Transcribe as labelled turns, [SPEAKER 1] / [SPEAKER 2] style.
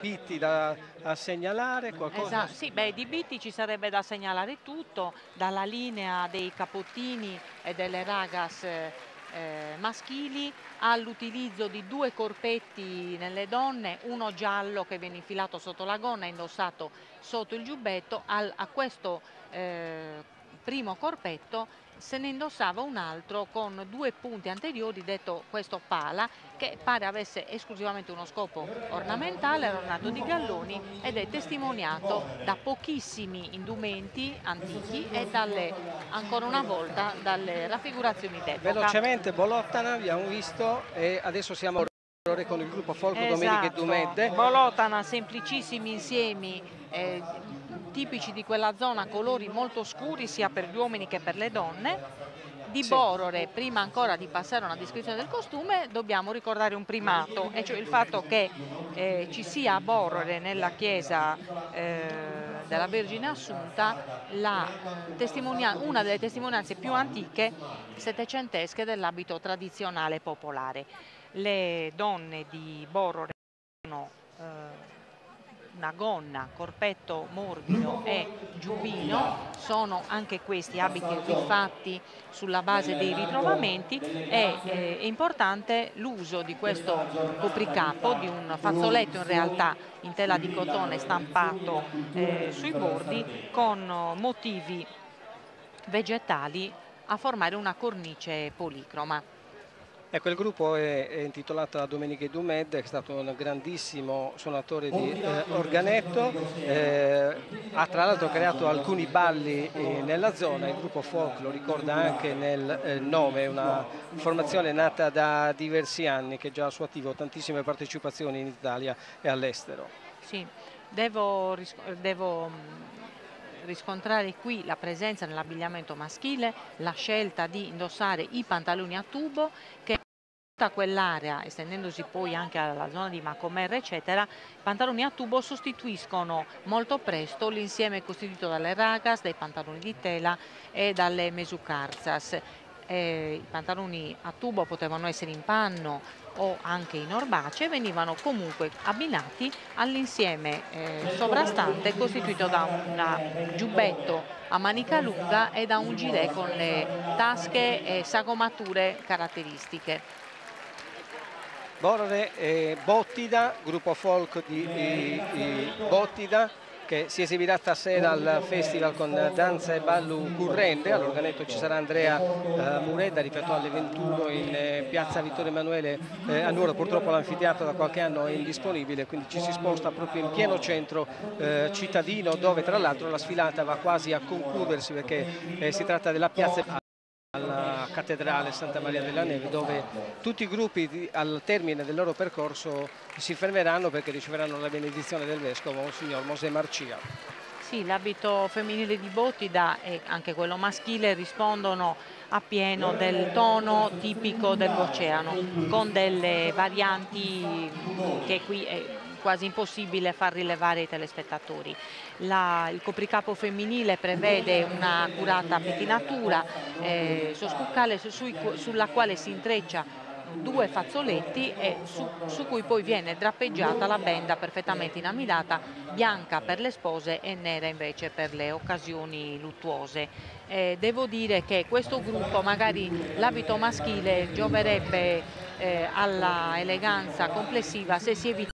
[SPEAKER 1] adibiti da segnalare, qualcosa?
[SPEAKER 2] Esatto, sì, beh, di Bitti ci sarebbe da segnalare tutto, dalla linea dei capottini e delle ragas maschili all'utilizzo di due corpetti nelle donne, uno giallo che viene infilato sotto la gonna e indossato sotto il giubbetto, a questo primo corpetto se ne indossava un altro con due punti anteriori, detto questo pala, che pare avesse esclusivamente uno scopo ornamentale, ornato di galloni ed è testimoniato da pochissimi indumenti antichi e ancora una volta dalle raffigurazioni d'epoca.
[SPEAKER 1] Velocemente, Bolotana abbiamo visto e adesso siamo con il gruppo Folco Domeniche
[SPEAKER 2] Esatto,
[SPEAKER 1] Dumedde.
[SPEAKER 2] Bolotana, semplicissimi insiemi tipici di quella zona, colori molto scuri sia per gli uomini che per le donne. Di
[SPEAKER 1] Sì.
[SPEAKER 2] Borore, prima ancora di passare a una descrizione del costume, dobbiamo ricordare un primato, e cioè il fatto che ci sia a Borore, nella chiesa della Vergine Assunta, una delle testimonianze più antiche settecentesche dell'abito tradizionale popolare. Le donne di Borore hanno una gonna, corpetto morbido e giubbino, sono anche questi abiti rifatti sulla base dei ritrovamenti, e è importante l'uso di questo copricapo, di un fazzoletto in realtà in tela di cotone stampato sui bordi con motivi vegetali a formare una cornice policroma.
[SPEAKER 1] Ecco, il gruppo è intitolato a Domeniche Dumedde, che è stato un grandissimo suonatore di organetto, ha tra l'altro creato alcuni balli nella zona. Il gruppo folk lo ricorda anche nel nome, una formazione nata da diversi anni che già ha a suo attivo tantissime partecipazioni in Italia e all'estero.
[SPEAKER 2] Sì, devo riscontrare qui la presenza nell'abbigliamento maschile, la scelta di indossare i pantaloni a tubo, che tutta quell'area, estendendosi poi anche alla zona di Macomer eccetera, i pantaloni a tubo sostituiscono molto presto l'insieme costituito dalle ragas, dai pantaloni di tela e dalle mesucarzas. I pantaloni a tubo potevano essere in panno o anche in orbace, venivano comunque abbinati all'insieme sovrastante costituito da un giubbetto a manica lunga e da un gilet con le tasche e sagomature caratteristiche.
[SPEAKER 1] Borore e Bottida, gruppo folk di Bottida, che si esibirà stasera al festival con danza e ballo Currente. All'organetto ci sarà Andrea Muredda, ripeto, alle 21 in piazza Vittorio Emanuele a Nuoro. Purtroppo l'anfiteatro da qualche anno è indisponibile, quindi ci si sposta proprio in pieno centro cittadino, dove tra l'altro la sfilata va quasi a concludersi, perché si tratta della piazza alla cattedrale Santa Maria della Neve, dove tutti i gruppi al termine del loro percorso si fermeranno perché riceveranno la benedizione del vescovo, Monsignor Mosè Marcia.
[SPEAKER 2] Sì, l'abito femminile di Bottida e anche quello maschile rispondono appieno del tono tipico dell'oceano, con delle varianti che qui è quasi impossibile far rilevare ai telespettatori. Il copricapo femminile prevede una accurata pettinatura soscuccale sulla quale si intreccia due fazzoletti e su cui poi viene drappeggiata la benda perfettamente inamidata, bianca per le spose e nera invece per le occasioni luttuose. Devo dire che questo gruppo, magari l'abito maschile gioverebbe alla eleganza complessiva se si evita